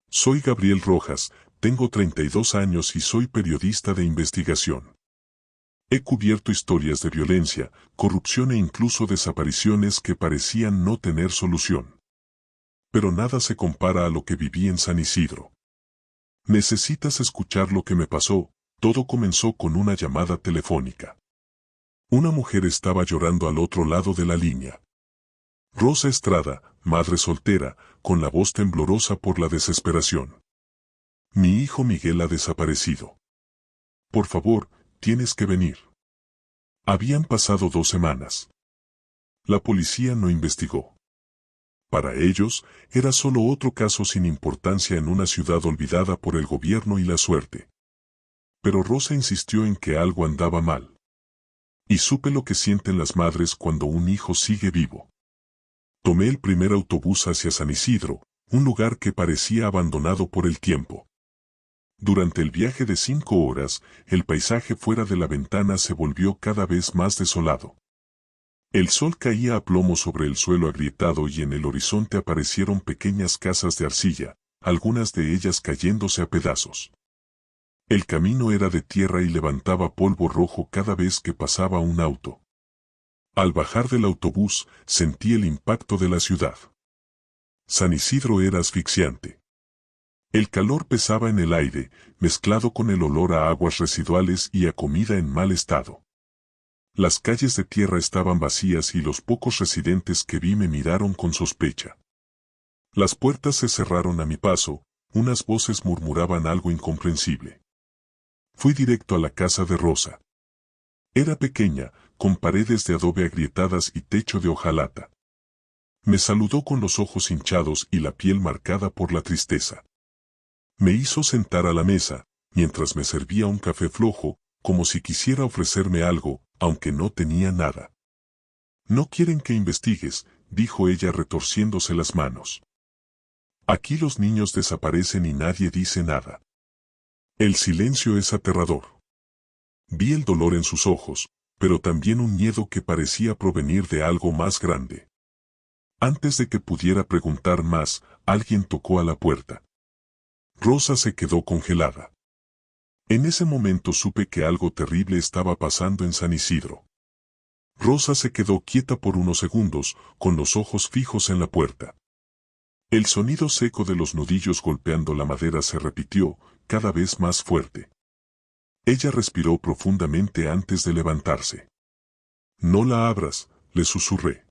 Soy Gabriel Rojas, tengo 32 años y soy periodista de investigación. He cubierto historias de violencia, corrupción e incluso desapariciones que parecían no tener solución. Pero nada se compara a lo que viví en San Isidro. Necesitas escuchar lo que me pasó. Todo comenzó con una llamada telefónica. Una mujer estaba llorando al otro lado de la línea. Rosa Estrada, madre soltera, con la voz temblorosa por la desesperación. Mi hijo Miguel ha desaparecido. Por favor, tienes que venir. Habían pasado 2 semanas. La policía no investigó. Para ellos, era solo otro caso sin importancia en una ciudad olvidada por el gobierno y la suerte. Pero Rosa insistió en que algo andaba mal. Y supe lo que sienten las madres cuando un hijo sigue vivo. Tomé el primer autobús hacia San Isidro, un lugar que parecía abandonado por el tiempo. Durante el viaje de 5 horas, el paisaje fuera de la ventana se volvió cada vez más desolado. El sol caía a plomo sobre el suelo agrietado y en el horizonte aparecieron pequeñas casas de arcilla, algunas de ellas cayéndose a pedazos. El camino era de tierra y levantaba polvo rojo cada vez que pasaba un auto. Al bajar del autobús, sentí el impacto de la ciudad. San Isidro era asfixiante. El calor pesaba en el aire, mezclado con el olor a aguas residuales y a comida en mal estado. Las calles de tierra estaban vacías y los pocos residentes que vi me miraron con sospecha. Las puertas se cerraron a mi paso, unas voces murmuraban algo incomprensible. Fui directo a la casa de Rosa. Era pequeña, con paredes de adobe agrietadas y techo de hojalata. Me saludó con los ojos hinchados y la piel marcada por la tristeza. Me hizo sentar a la mesa, mientras me servía un café flojo, como si quisiera ofrecerme algo, aunque no tenía nada. No quieren que investigues, dijo ella retorciéndose las manos. Aquí los niños desaparecen y nadie dice nada. El silencio es aterrador. Vi el dolor en sus ojos, pero también un miedo que parecía provenir de algo más grande. Antes de que pudiera preguntar más, alguien tocó a la puerta. Rosa se quedó congelada. En ese momento supe que algo terrible estaba pasando en San Isidro. Rosa se quedó quieta por unos segundos, con los ojos fijos en la puerta. El sonido seco de los nudillos golpeando la madera se repitió, cada vez más fuerte. Ella respiró profundamente antes de levantarse. No la abras, le susurré.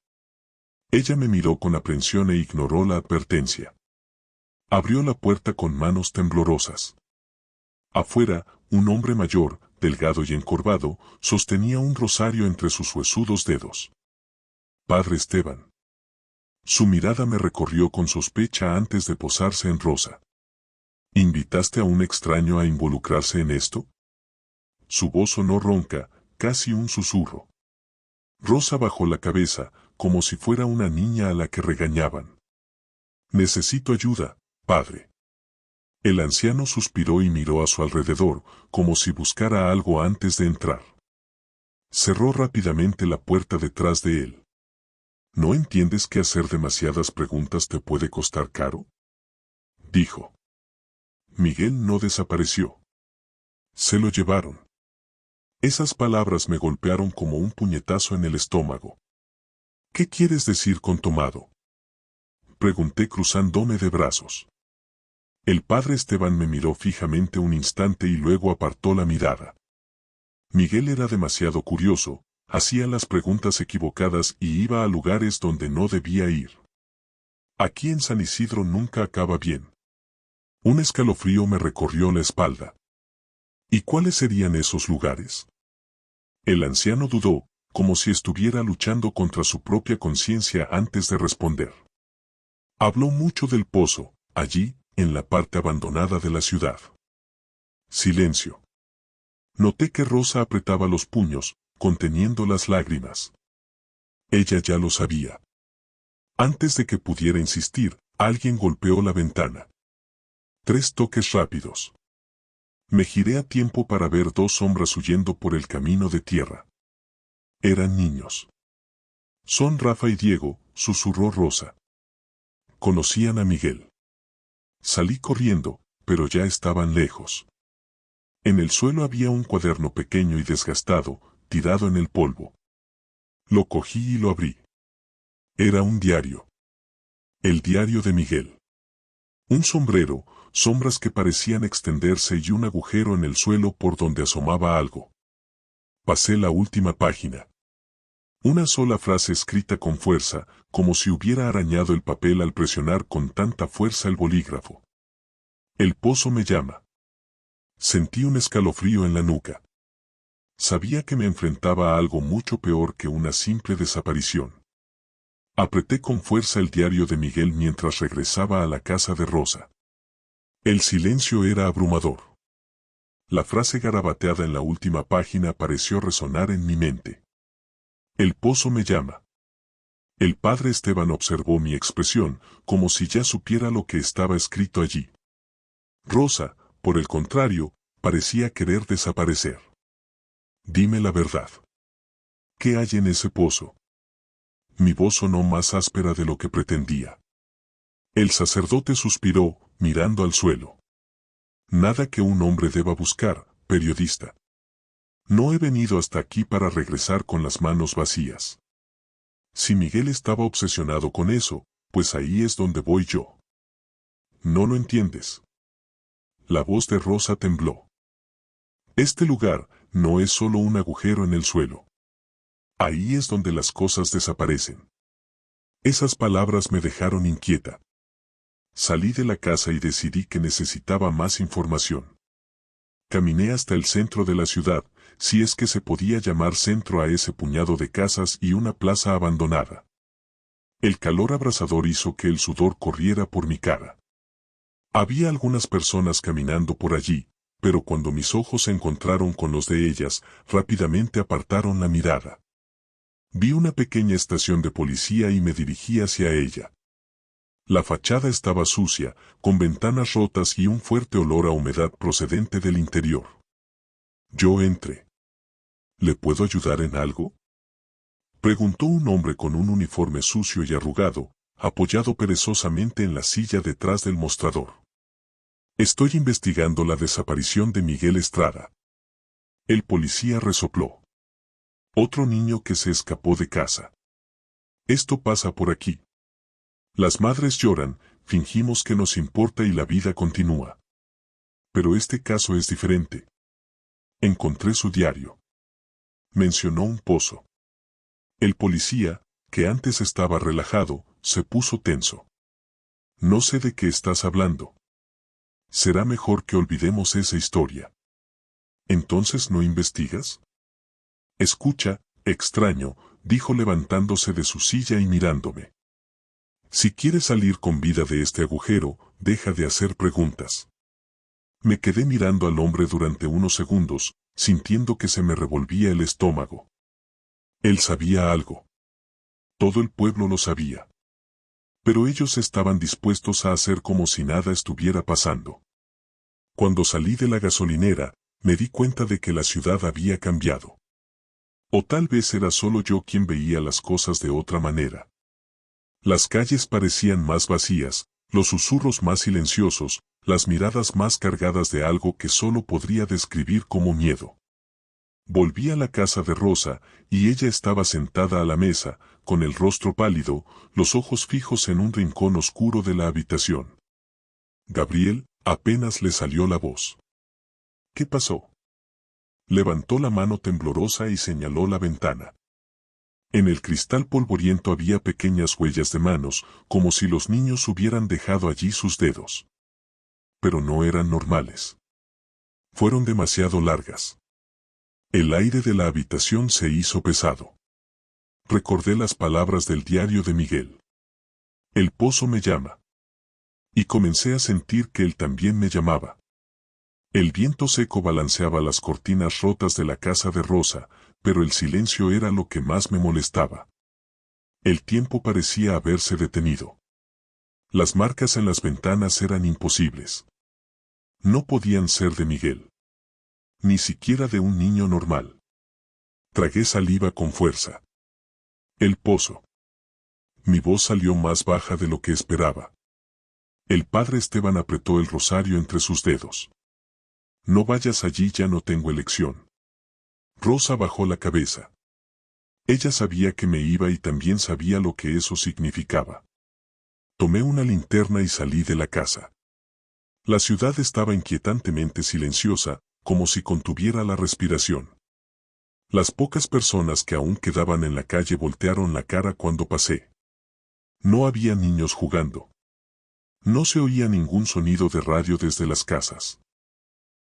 Ella me miró con aprensión e ignoró la advertencia. Abrió la puerta con manos temblorosas. Afuera, un hombre mayor, delgado y encorvado, sostenía un rosario entre sus huesudos dedos. Padre Esteban. Su mirada me recorrió con sospecha antes de posarse en Rosa. ¿Invitaste a un extraño a involucrarse en esto? Su voz sonó ronca, casi un susurro. Rosa bajó la cabeza, como si fuera una niña a la que regañaban. Necesito ayuda, padre. El anciano suspiró y miró a su alrededor, como si buscara algo antes de entrar. Cerró rápidamente la puerta detrás de él. ¿No entiendes que hacer demasiadas preguntas te puede costar caro? Dijo. Miguel no desapareció. Se lo llevaron. Esas palabras me golpearon como un puñetazo en el estómago. ¿Qué quieres decir con tomado? Pregunté cruzándome de brazos. El padre Esteban me miró fijamente un instante y luego apartó la mirada. Miguel era demasiado curioso, hacía las preguntas equivocadas y iba a lugares donde no debía ir. Aquí en San Isidro nunca acaba bien. Un escalofrío me recorrió la espalda. ¿Y cuáles serían esos lugares? El anciano dudó, como si estuviera luchando contra su propia conciencia antes de responder. Habló mucho del pozo, allí, en la parte abandonada de la ciudad. Silencio. Noté que Rosa apretaba los puños, conteniendo las lágrimas. Ella ya lo sabía. Antes de que pudiera insistir, alguien golpeó la ventana. 3 toques rápidos. Me giré a tiempo para ver 2 sombras huyendo por el camino de tierra. Eran niños. Son Rafa y Diego, susurró Rosa. Conocían a Miguel. Salí corriendo, pero ya estaban lejos. En el suelo había un cuaderno pequeño y desgastado, tirado en el polvo. Lo cogí y lo abrí. Era un diario. El diario de Miguel. Un sombrero, sombras que parecían extenderse y un agujero en el suelo por donde asomaba algo. Pasé la última página. Una sola frase escrita con fuerza, como si hubiera arañado el papel al presionar con tanta fuerza el bolígrafo. El pozo me llama. Sentí un escalofrío en la nuca. Sabía que me enfrentaba a algo mucho peor que una simple desaparición. Apreté con fuerza el diario de Miguel mientras regresaba a la casa de Rosa. El silencio era abrumador. La frase garabateada en la última página pareció resonar en mi mente. El pozo me llama. El padre Esteban observó mi expresión, como si ya supiera lo que estaba escrito allí. Rosa, por el contrario, parecía querer desaparecer. Dime la verdad. ¿Qué hay en ese pozo? Mi voz sonó más áspera de lo que pretendía. El sacerdote suspiró, mirando al suelo. Nada que un hombre deba buscar, periodista. No he venido hasta aquí para regresar con las manos vacías. Si Miguel estaba obsesionado con eso, pues ahí es donde voy yo. ¿No lo entiendes? La voz de Rosa tembló. Este lugar no es solo un agujero en el suelo. Ahí es donde las cosas desaparecen. Esas palabras me dejaron inquieta. Salí de la casa y decidí que necesitaba más información. Caminé hasta el centro de la ciudad, si es que se podía llamar centro a ese puñado de casas y una plaza abandonada. El calor abrasador hizo que el sudor corriera por mi cara. Había algunas personas caminando por allí, pero cuando mis ojos se encontraron con los de ellas, rápidamente apartaron la mirada. Vi una pequeña estación de policía y me dirigí hacia ella. La fachada estaba sucia, con ventanas rotas y un fuerte olor a humedad procedente del interior. Yo entré. ¿Le puedo ayudar en algo?, preguntó un hombre con un uniforme sucio y arrugado, apoyado perezosamente en la silla detrás del mostrador. Estoy investigando la desaparición de Miguel Estrada. El policía resopló. Otro niño que se escapó de casa. Esto pasa por aquí. Las madres lloran, fingimos que nos importa y la vida continúa. Pero este caso es diferente. Encontré su diario. Mencionó un pozo. El policía, que antes estaba relajado, se puso tenso. No sé de qué estás hablando. Será mejor que olvidemos esa historia. ¿Entonces no investigas? Escucha, extraño, dijo levantándose de su silla y mirándome. Si quieres salir con vida de este agujero, deja de hacer preguntas. Me quedé mirando al hombre durante unos segundos, sintiendo que se me revolvía el estómago. Él sabía algo. Todo el pueblo lo sabía. Pero ellos estaban dispuestos a hacer como si nada estuviera pasando. Cuando salí de la gasolinera, me di cuenta de que la ciudad había cambiado. O tal vez era solo yo quien veía las cosas de otra manera. Las calles parecían más vacías, los susurros más silenciosos, las miradas más cargadas de algo que solo podría describir como miedo. Volví a la casa de Rosa, y ella estaba sentada a la mesa, con el rostro pálido, los ojos fijos en un rincón oscuro de la habitación. Gabriel, apenas le salió la voz. ¿Qué pasó? Levantó la mano temblorosa y señaló la ventana. En el cristal polvoriento había pequeñas huellas de manos, como si los niños hubieran dejado allí sus dedos. Pero no eran normales. Fueron demasiado largas. El aire de la habitación se hizo pesado. Recordé las palabras del diario de Miguel. El pozo me llama. Y comencé a sentir que él también me llamaba. El viento seco balanceaba las cortinas rotas de la casa de Rosa, pero el silencio era lo que más me molestaba. El tiempo parecía haberse detenido. Las marcas en las ventanas eran imposibles. No podían ser de Miguel. Ni siquiera de un niño normal. Tragué saliva con fuerza. El pozo. Mi voz salió más baja de lo que esperaba. El padre Esteban apretó el rosario entre sus dedos. No vayas allí, ya no tengo elección. Rosa bajó la cabeza. Ella sabía que me iba y también sabía lo que eso significaba. Tomé una linterna y salí de la casa. La ciudad estaba inquietantemente silenciosa, como si contuviera la respiración. Las pocas personas que aún quedaban en la calle voltearon la cara cuando pasé. No había niños jugando. No se oía ningún sonido de radio desde las casas.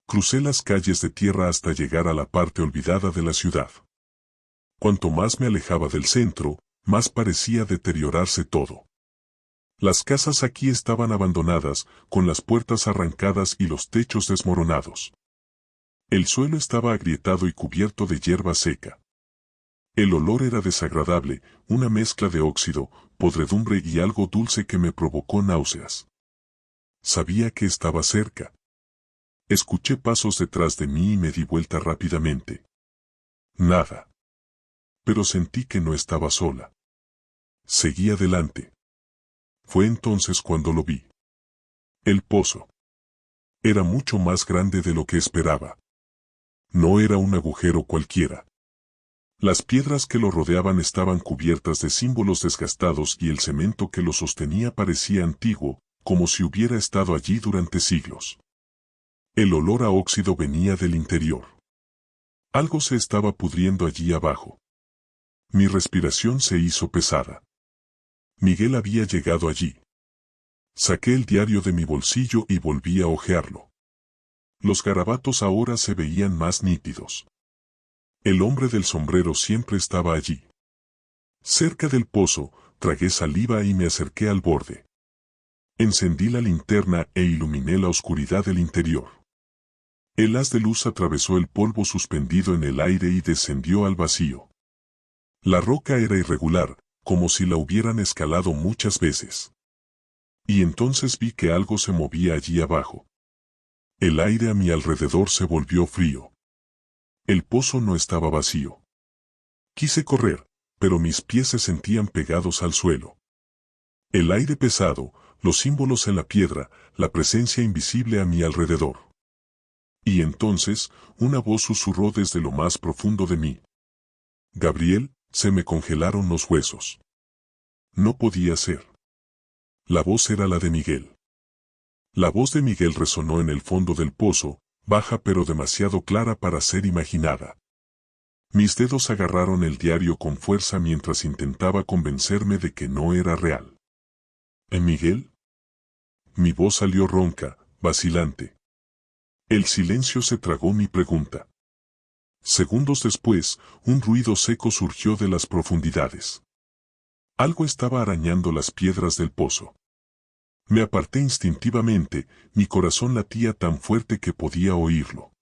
Crucé las calles de tierra hasta llegar a la parte olvidada de la ciudad. Cuanto más me alejaba del centro, más parecía deteriorarse todo. Las casas aquí estaban abandonadas, con las puertas arrancadas y los techos desmoronados. El suelo estaba agrietado y cubierto de hierba seca. El olor era desagradable, una mezcla de óxido, podredumbre y algo dulce que me provocó náuseas. Sabía que estaba cerca. Escuché pasos detrás de mí y me di vuelta rápidamente. Nada. Pero sentí que no estaba sola. Seguí adelante. Fue entonces cuando lo vi. El pozo. Era mucho más grande de lo que esperaba. No era un agujero cualquiera. Las piedras que lo rodeaban estaban cubiertas de símbolos desgastados y el cemento que lo sostenía parecía antiguo, como si hubiera estado allí durante siglos. El olor a óxido venía del interior. Algo se estaba pudriendo allí abajo. Mi respiración se hizo pesada. Miguel había llegado allí. Saqué el diario de mi bolsillo y volví a hojearlo. Los garabatos ahora se veían más nítidos. El hombre del sombrero siempre estaba allí. Cerca del pozo, tragué saliva y me acerqué al borde. Encendí la linterna e iluminé la oscuridad del interior. El haz de luz atravesó el polvo suspendido en el aire y descendió al vacío. La roca era irregular, como si la hubieran escalado muchas veces. Y entonces vi que algo se movía allí abajo. El aire a mi alrededor se volvió frío. El pozo no estaba vacío. Quise correr, pero mis pies se sentían pegados al suelo. El aire pesado, los símbolos en la piedra, la presencia invisible a mi alrededor. Y entonces, una voz susurró desde lo más profundo de mí. Gabriel, se me congelaron los huesos. No podía ser. La voz era la de Miguel. La voz de Miguel resonó en el fondo del pozo, baja pero demasiado clara para ser imaginada. Mis dedos agarraron el diario con fuerza mientras intentaba convencerme de que no era real. ¿Miguel? Mi voz salió ronca, vacilante. El silencio se tragó mi pregunta. Segundos después, un ruido seco surgió de las profundidades. Algo estaba arañando las piedras del pozo. Me aparté instintivamente, mi corazón latía tan fuerte que podía oírlo.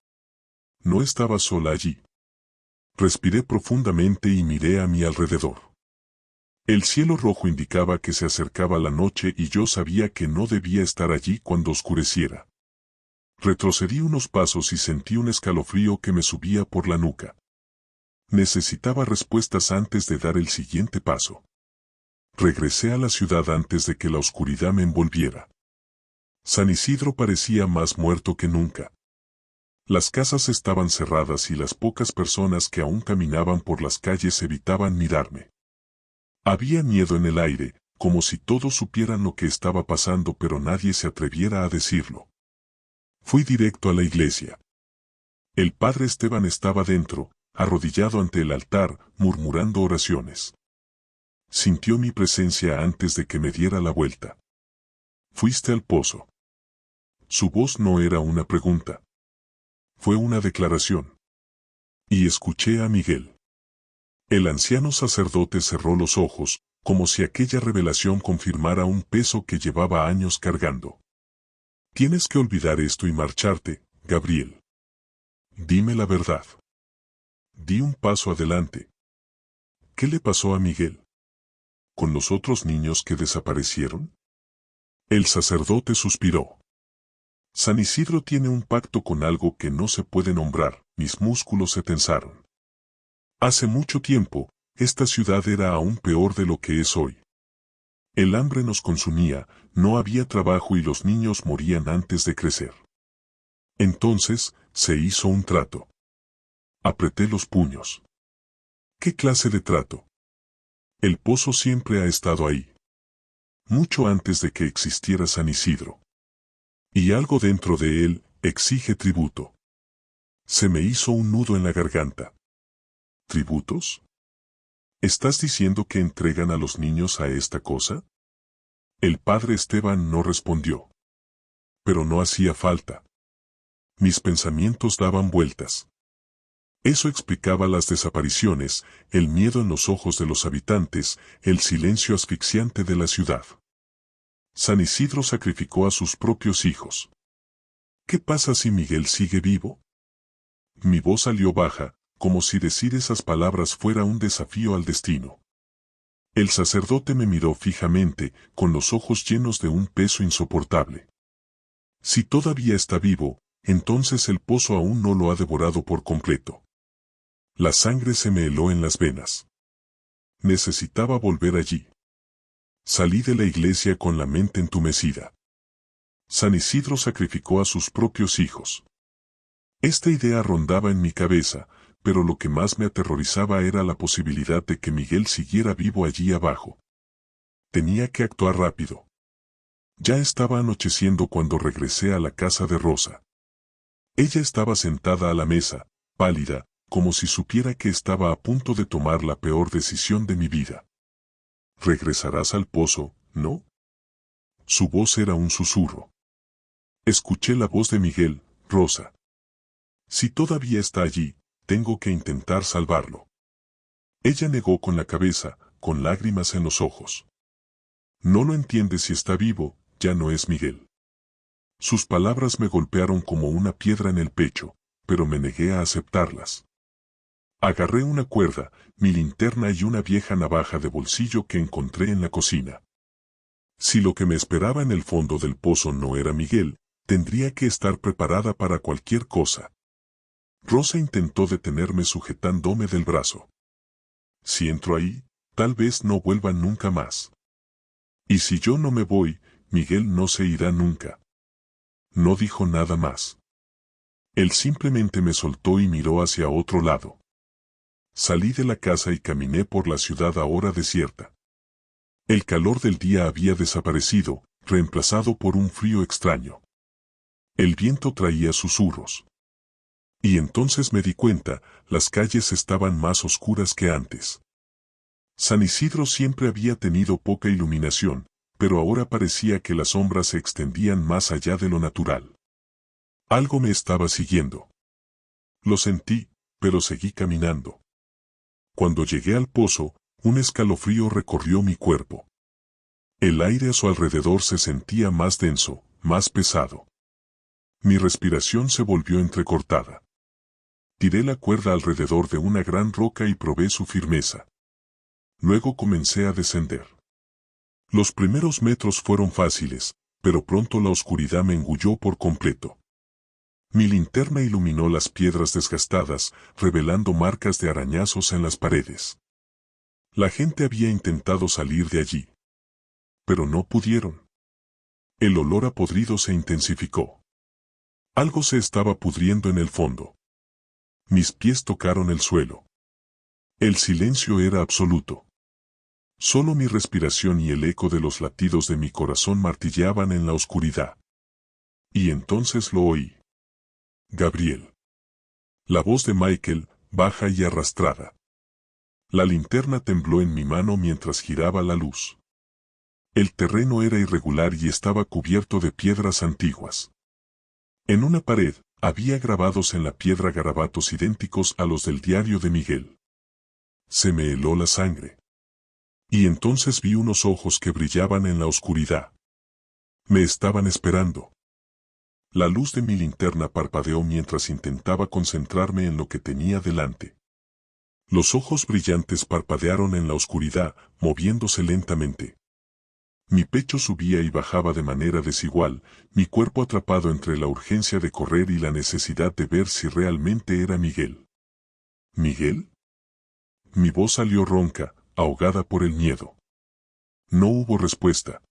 No estaba sola allí. Respiré profundamente y miré a mi alrededor. El cielo rojo indicaba que se acercaba la noche y yo sabía que no debía estar allí cuando oscureciera. Retrocedí unos pasos y sentí un escalofrío que me subía por la nuca. Necesitaba respuestas antes de dar el siguiente paso. Regresé a la ciudad antes de que la oscuridad me envolviera. San Isidro parecía más muerto que nunca. Las casas estaban cerradas y las pocas personas que aún caminaban por las calles evitaban mirarme. Había miedo en el aire, como si todos supieran lo que estaba pasando pero nadie se atreviera a decirlo. Fui directo a la iglesia. El padre Esteban estaba dentro, arrodillado ante el altar, murmurando oraciones. Sintió mi presencia antes de que me diera la vuelta. ¿Fuiste al pozo? Su voz no era una pregunta. Fue una declaración. Y escuché a Miguel. El anciano sacerdote cerró los ojos, como si aquella revelación confirmara un peso que llevaba años cargando. Tienes que olvidar esto y marcharte, Gabriel. Dime la verdad. Di un paso adelante. ¿Qué le pasó a Miguel? ¿Con los otros niños que desaparecieron? El sacerdote suspiró. San Isidro tiene un pacto con algo que no se puede nombrar, mis músculos se tensaron. Hace mucho tiempo, esta ciudad era aún peor de lo que es hoy. El hambre nos consumía, no había trabajo y los niños morían antes de crecer. Entonces, se hizo un trato. Apreté los puños. ¿Qué clase de trato? El pozo siempre ha estado ahí. Mucho antes de que existiera San Isidro. Y algo dentro de él exige tributo. Se me hizo un nudo en la garganta. ¿Tributos? ¿Estás diciendo que entregan a los niños a esta cosa? El padre Esteban no respondió. Pero no hacía falta. Mis pensamientos daban vueltas. Eso explicaba las desapariciones, el miedo en los ojos de los habitantes, el silencio asfixiante de la ciudad. San Isidro sacrificó a sus propios hijos. ¿Qué pasa si Miguel sigue vivo? Mi voz salió baja, como si decir esas palabras fuera un desafío al destino. El sacerdote me miró fijamente, con los ojos llenos de un peso insoportable. Si todavía está vivo, entonces el pozo aún no lo ha devorado por completo. La sangre se me heló en las venas. Necesitaba volver allí. Salí de la iglesia con la mente entumecida. San Isidro sacrificó a sus propios hijos. Esta idea rondaba en mi cabeza, pero lo que más me aterrorizaba era la posibilidad de que Miguel siguiera vivo allí abajo. Tenía que actuar rápido. Ya estaba anocheciendo cuando regresé a la casa de Rosa. Ella estaba sentada a la mesa, pálida, como si supiera que estaba a punto de tomar la peor decisión de mi vida. «Regresarás al pozo, ¿no?» Su voz era un susurro. Escuché la voz de Miguel, Rosa. Si todavía está allí, tengo que intentar salvarlo. Ella negó con la cabeza, con lágrimas en los ojos. No lo entiende si está vivo, ya no es Miguel. Sus palabras me golpearon como una piedra en el pecho, pero me negué a aceptarlas. Agarré una cuerda, mi linterna y una vieja navaja de bolsillo que encontré en la cocina. Si lo que me esperaba en el fondo del pozo no era Miguel, tendría que estar preparada para cualquier cosa. Rosa intentó detenerme sujetándome del brazo. Si entro ahí, tal vez no vuelvan nunca más. Y si yo no me voy, Miguel no se irá nunca. No dijo nada más. Él simplemente me soltó y miró hacia otro lado. Salí de la casa y caminé por la ciudad ahora desierta. El calor del día había desaparecido, reemplazado por un frío extraño. El viento traía susurros. Y entonces me di cuenta, las calles estaban más oscuras que antes. San Isidro siempre había tenido poca iluminación, pero ahora parecía que las sombras se extendían más allá de lo natural. Algo me estaba siguiendo. Lo sentí, pero seguí caminando. Cuando llegué al pozo, un escalofrío recorrió mi cuerpo. El aire a su alrededor se sentía más denso, más pesado. Mi respiración se volvió entrecortada. Tiré la cuerda alrededor de una gran roca y probé su firmeza. Luego comencé a descender. Los primeros metros fueron fáciles, pero pronto la oscuridad me engulló por completo. Mi linterna iluminó las piedras desgastadas, revelando marcas de arañazos en las paredes. La gente había intentado salir de allí. Pero no pudieron. El olor a podrido se intensificó. Algo se estaba pudriendo en el fondo. Mis pies tocaron el suelo. El silencio era absoluto. Solo mi respiración y el eco de los latidos de mi corazón martillaban en la oscuridad. Y entonces lo oí. Gabriel. La voz de Michael, baja y arrastrada. La linterna tembló en mi mano mientras giraba la luz. El terreno era irregular y estaba cubierto de piedras antiguas. En una pared, había grabados en la piedra garabatos idénticos a los del diario de Miguel. Se me heló la sangre. Y entonces vi unos ojos que brillaban en la oscuridad. Me estaban esperando. La luz de mi linterna parpadeó mientras intentaba concentrarme en lo que tenía delante. Los ojos brillantes parpadearon en la oscuridad, moviéndose lentamente. Mi pecho subía y bajaba de manera desigual, mi cuerpo atrapado entre la urgencia de correr y la necesidad de ver si realmente era Miguel. ¿Miguel? Mi voz salió ronca, ahogada por el miedo. No hubo respuesta.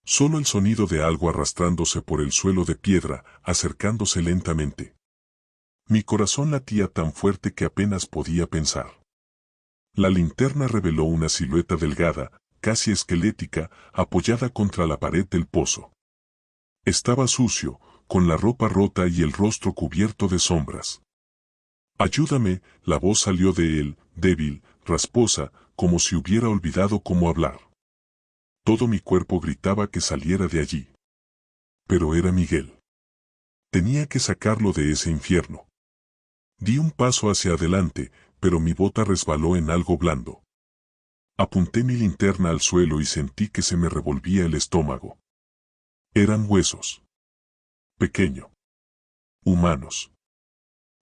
Solo el sonido de algo arrastrándose por el suelo de piedra, acercándose lentamente. Mi corazón latía tan fuerte que apenas podía pensar. La linterna reveló una silueta delgada, casi esquelética, apoyada contra la pared del pozo. Estaba sucio, con la ropa rota y el rostro cubierto de sombras. «Ayúdame», la voz salió de él, débil, rasposa, como si hubiera olvidado cómo hablar. Todo mi cuerpo gritaba que saliera de allí. Pero era Miguel. Tenía que sacarlo de ese infierno. Di un paso hacia adelante, pero mi bota resbaló en algo blando. Apunté mi linterna al suelo y sentí que se me revolvía el estómago. Eran huesos. Pequeño. Humanos.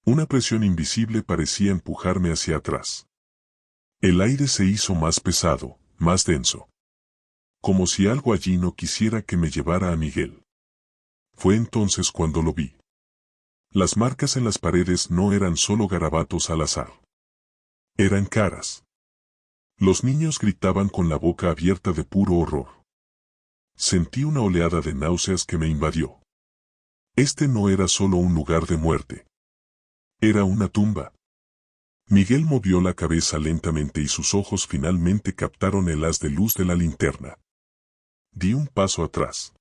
Una presión invisible parecía empujarme hacia atrás. El aire se hizo más pesado, más denso. Como si algo allí no quisiera que me llevara a Miguel. Fue entonces cuando lo vi. Las marcas en las paredes no eran solo garabatos al azar. Eran caras. Los niños gritaban con la boca abierta de puro horror. Sentí una oleada de náuseas que me invadió. Este no era solo un lugar de muerte. Era una tumba. Miguel movió la cabeza lentamente y sus ojos finalmente captaron el haz de luz de la linterna. Di un paso atrás.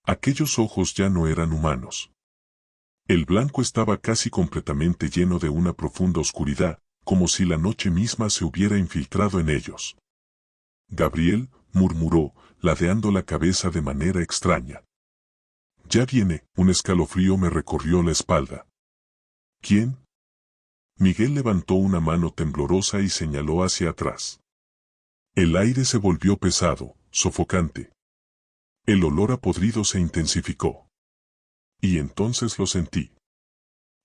Aquellos ojos ya no eran humanos. El blanco estaba casi completamente lleno de una profunda oscuridad, como si la noche misma se hubiera infiltrado en ellos. «Gabriel», murmuró, ladeando la cabeza de manera extraña. «Ya viene», un escalofrío me recorrió la espalda. «¿Quién?» Miguel levantó una mano temblorosa y señaló hacia atrás. El aire se volvió pesado, sofocante. El olor a podrido se intensificó. Y entonces lo sentí.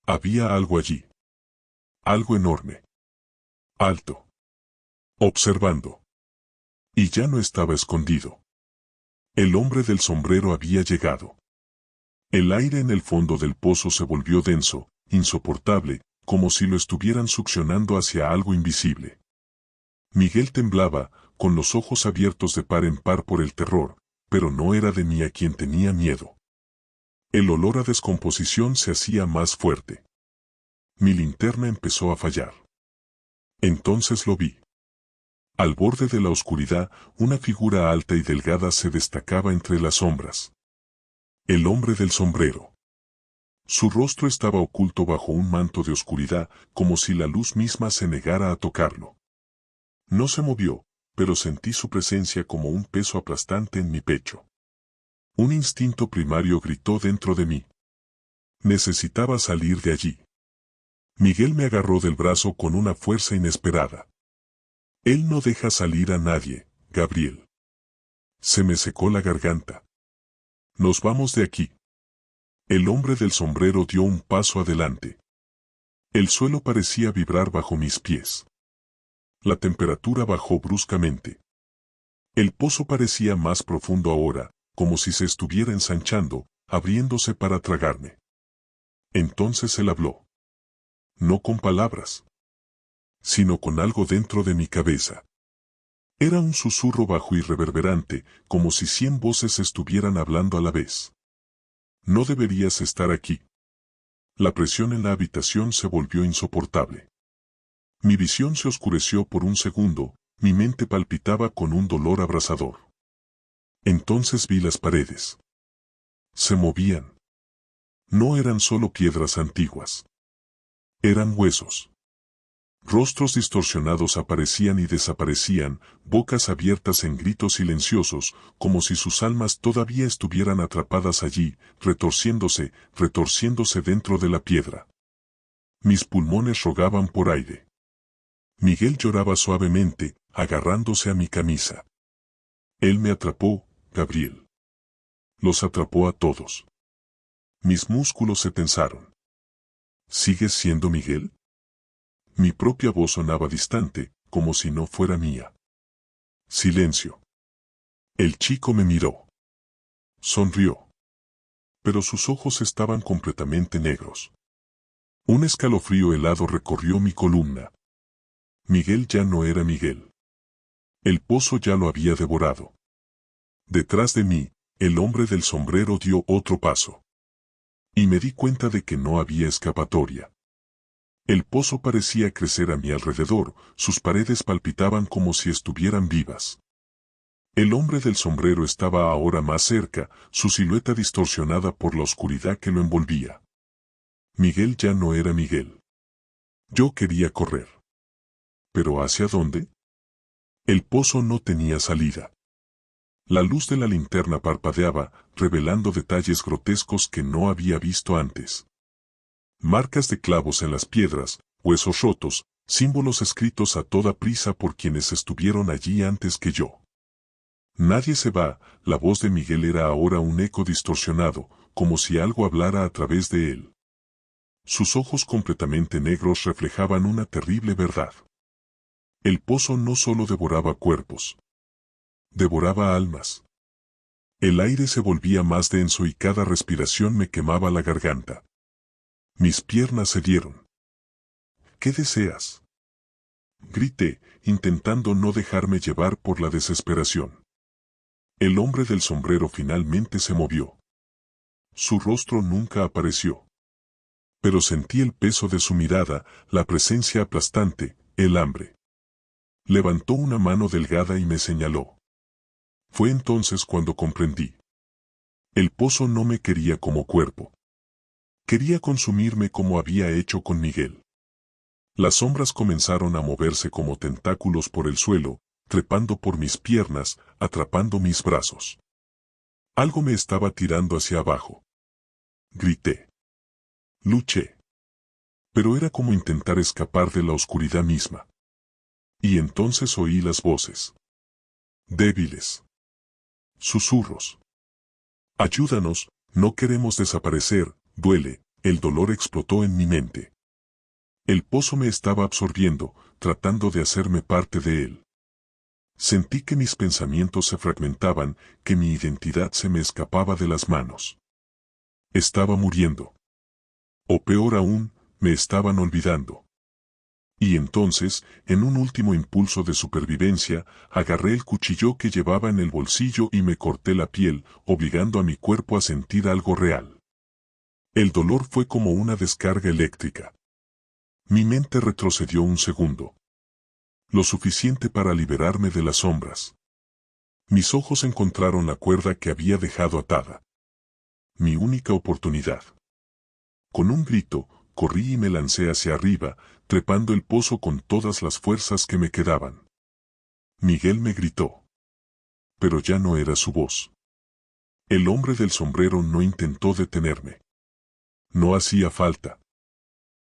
Había algo allí. Algo enorme. Alto. Observando. Y ya no estaba escondido. El hombre del sombrero había llegado. El aire en el fondo del pozo se volvió denso, insoportable, como si lo estuvieran succionando hacia algo invisible. Miguel temblaba, con los ojos abiertos de par en par por el terror, pero no era de mí a quien tenía miedo. El olor a descomposición se hacía más fuerte. Mi linterna empezó a fallar. Entonces lo vi. Al borde de la oscuridad, una figura alta y delgada se destacaba entre las sombras. El hombre del sombrero. Su rostro estaba oculto bajo un manto de oscuridad, como si la luz misma se negara a tocarlo. No se movió, pero sentí su presencia como un peso aplastante en mi pecho. Un instinto primario gritó dentro de mí. Necesitaba salir de allí. Miguel me agarró del brazo con una fuerza inesperada. Él no deja salir a nadie, Gabriel. Se me secó la garganta. Nos vamos de aquí. El hombre del sombrero dio un paso adelante. El suelo parecía vibrar bajo mis pies. La temperatura bajó bruscamente. El pozo parecía más profundo ahora, como si se estuviera ensanchando, abriéndose para tragarme. Entonces él habló. No con palabras, sino con algo dentro de mi cabeza. Era un susurro bajo y reverberante, como si 100 voces estuvieran hablando a la vez. No deberías estar aquí. La presión en la habitación se volvió insoportable. Mi visión se oscureció por un segundo, mi mente palpitaba con un dolor abrasador. Entonces vi las paredes. Se movían. No eran solo piedras antiguas. Eran huesos. Rostros distorsionados aparecían y desaparecían, bocas abiertas en gritos silenciosos, como si sus almas todavía estuvieran atrapadas allí, retorciéndose dentro de la piedra. Mis pulmones rogaban por aire. Miguel lloraba suavemente, agarrándose a mi camisa. Él me atrapó, Gabriel. Los atrapó a todos. Mis músculos se tensaron. ¿Sigues siendo Miguel? Mi propia voz sonaba distante, como si no fuera mía. Silencio. El chico me miró. Sonrió. Pero sus ojos estaban completamente negros. Un escalofrío helado recorrió mi columna. Miguel ya no era Miguel. El pozo ya lo había devorado. Detrás de mí, el hombre del sombrero dio otro paso. Y me di cuenta de que no había escapatoria. El pozo parecía crecer a mi alrededor, sus paredes palpitaban como si estuvieran vivas. El hombre del sombrero estaba ahora más cerca, su silueta distorsionada por la oscuridad que lo envolvía. Miguel ya no era Miguel. Yo quería correr. ¿Pero hacia dónde? El pozo no tenía salida. La luz de la linterna parpadeaba, revelando detalles grotescos que no había visto antes. Marcas de clavos en las piedras, huesos rotos, símbolos escritos a toda prisa por quienes estuvieron allí antes que yo. Nadie se va, la voz de Miguel era ahora un eco distorsionado, como si algo hablara a través de él. Sus ojos completamente negros reflejaban una terrible verdad. El pozo no solo devoraba cuerpos, devoraba almas. El aire se volvía más denso y cada respiración me quemaba la garganta. Mis piernas cedieron. ¿Qué deseas? Grité, intentando no dejarme llevar por la desesperación. El hombre del sombrero finalmente se movió. Su rostro nunca apareció. Pero sentí el peso de su mirada, la presencia aplastante, el hambre. Levantó una mano delgada y me señaló. Fue entonces cuando comprendí. El pozo no me quería como cuerpo. Quería consumirme como había hecho con Miguel. Las sombras comenzaron a moverse como tentáculos por el suelo, trepando por mis piernas, atrapando mis brazos. Algo me estaba tirando hacia abajo. Grité. Luché. Pero era como intentar escapar de la oscuridad misma. Y entonces oí las voces. Débiles. Susurros. Ayúdanos, no queremos desaparecer, duele, el dolor explotó en mi mente. El pozo me estaba absorbiendo, tratando de hacerme parte de él. Sentí que mis pensamientos se fragmentaban, que mi identidad se me escapaba de las manos. Estaba muriendo. O peor aún, me estaban olvidando. Y entonces, en un último impulso de supervivencia, agarré el cuchillo que llevaba en el bolsillo y me corté la piel, obligando a mi cuerpo a sentir algo real. El dolor fue como una descarga eléctrica. Mi mente retrocedió un segundo. Lo suficiente para liberarme de las sombras. Mis ojos encontraron la cuerda que había dejado atada. Mi única oportunidad. Con un grito, corrí y me lancé hacia arriba, trepando el pozo con todas las fuerzas que me quedaban. Miguel me gritó. Pero ya no era su voz. El hombre del sombrero no intentó detenerme. No hacía falta.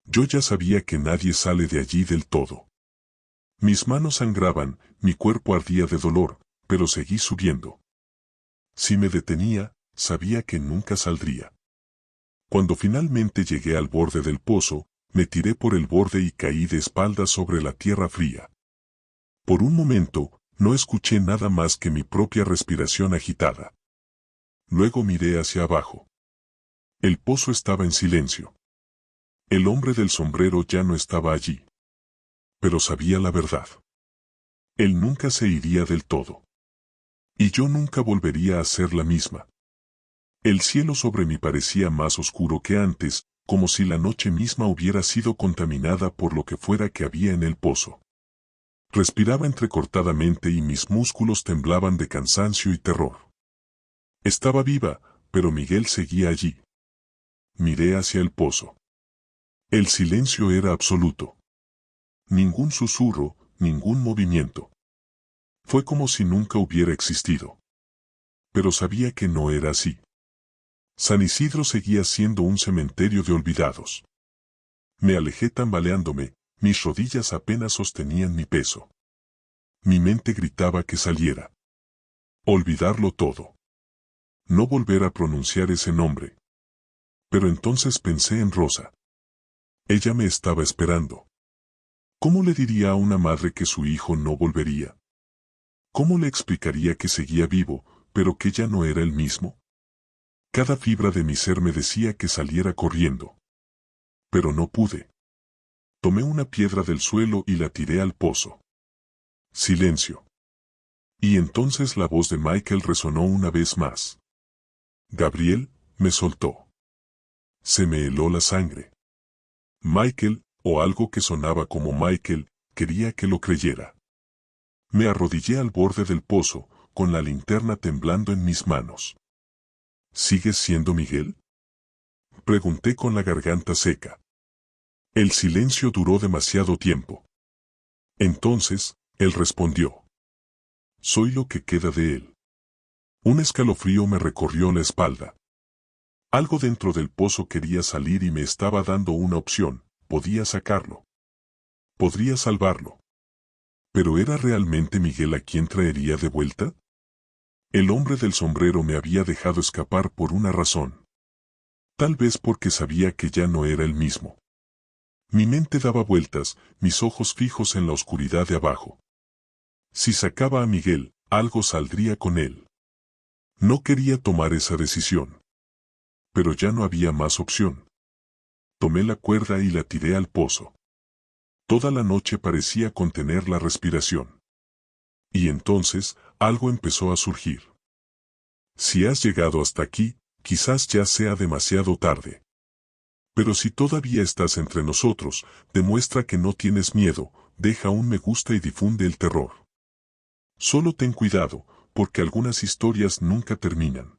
Yo ya sabía que nadie sale de allí del todo. Mis manos sangraban, mi cuerpo ardía de dolor, pero seguí subiendo. Si me detenía, sabía que nunca saldría. Cuando finalmente llegué al borde del pozo, me tiré por el borde y caí de espaldas sobre la tierra fría. Por un momento, no escuché nada más que mi propia respiración agitada. Luego miré hacia abajo. El pozo estaba en silencio. El hombre del sombrero ya no estaba allí. Pero sabía la verdad. Él nunca se iría del todo. Y yo nunca volvería a ser la misma. El cielo sobre mí parecía más oscuro que antes, como si la noche misma hubiera sido contaminada por lo que fuera que había en el pozo. Respiraba entrecortadamente y mis músculos temblaban de cansancio y terror. Estaba viva, pero Miguel seguía allí. Miré hacia el pozo. El silencio era absoluto. Ningún susurro, ningún movimiento. Fue como si nunca hubiera existido. Pero sabía que no era así. San Isidro seguía siendo un cementerio de olvidados. Me alejé tambaleándome, mis rodillas apenas sostenían mi peso. Mi mente gritaba que saliera. Olvidarlo todo. No volver a pronunciar ese nombre. Pero entonces pensé en Rosa. Ella me estaba esperando. ¿Cómo le diría a una madre que su hijo no volvería? ¿Cómo le explicaría que seguía vivo, pero que ya no era el mismo? Cada fibra de mi ser me decía que saliera corriendo. Pero no pude. Tomé una piedra del suelo y la tiré al pozo. Silencio. Y entonces la voz de Michael resonó una vez más. Gabriel, me soltó. Se me heló la sangre. Michael, o algo que sonaba como Michael, quería que lo creyera. Me arrodillé al borde del pozo, con la linterna temblando en mis manos. ¿Sigues siendo Miguel? Pregunté con la garganta seca. El silencio duró demasiado tiempo. Entonces, él respondió. Soy lo que queda de él. Un escalofrío me recorrió la espalda. Algo dentro del pozo quería salir y me estaba dando una opción, podía sacarlo. Podría salvarlo. ¿Pero era realmente Miguel a quien traería de vuelta? El hombre del sombrero me había dejado escapar por una razón. Tal vez porque sabía que ya no era el mismo. Mi mente daba vueltas, mis ojos fijos en la oscuridad de abajo. Si sacaba a Miguel, algo saldría con él. No quería tomar esa decisión. Pero ya no había más opción. Tomé la cuerda y la tiré al pozo. Toda la noche parecía contener la respiración. Y entonces, algo empezó a surgir. Si has llegado hasta aquí, quizás ya sea demasiado tarde. Pero si todavía estás entre nosotros, demuestra que no tienes miedo, deja un me gusta y difunde el terror. Solo ten cuidado, porque algunas historias nunca terminan.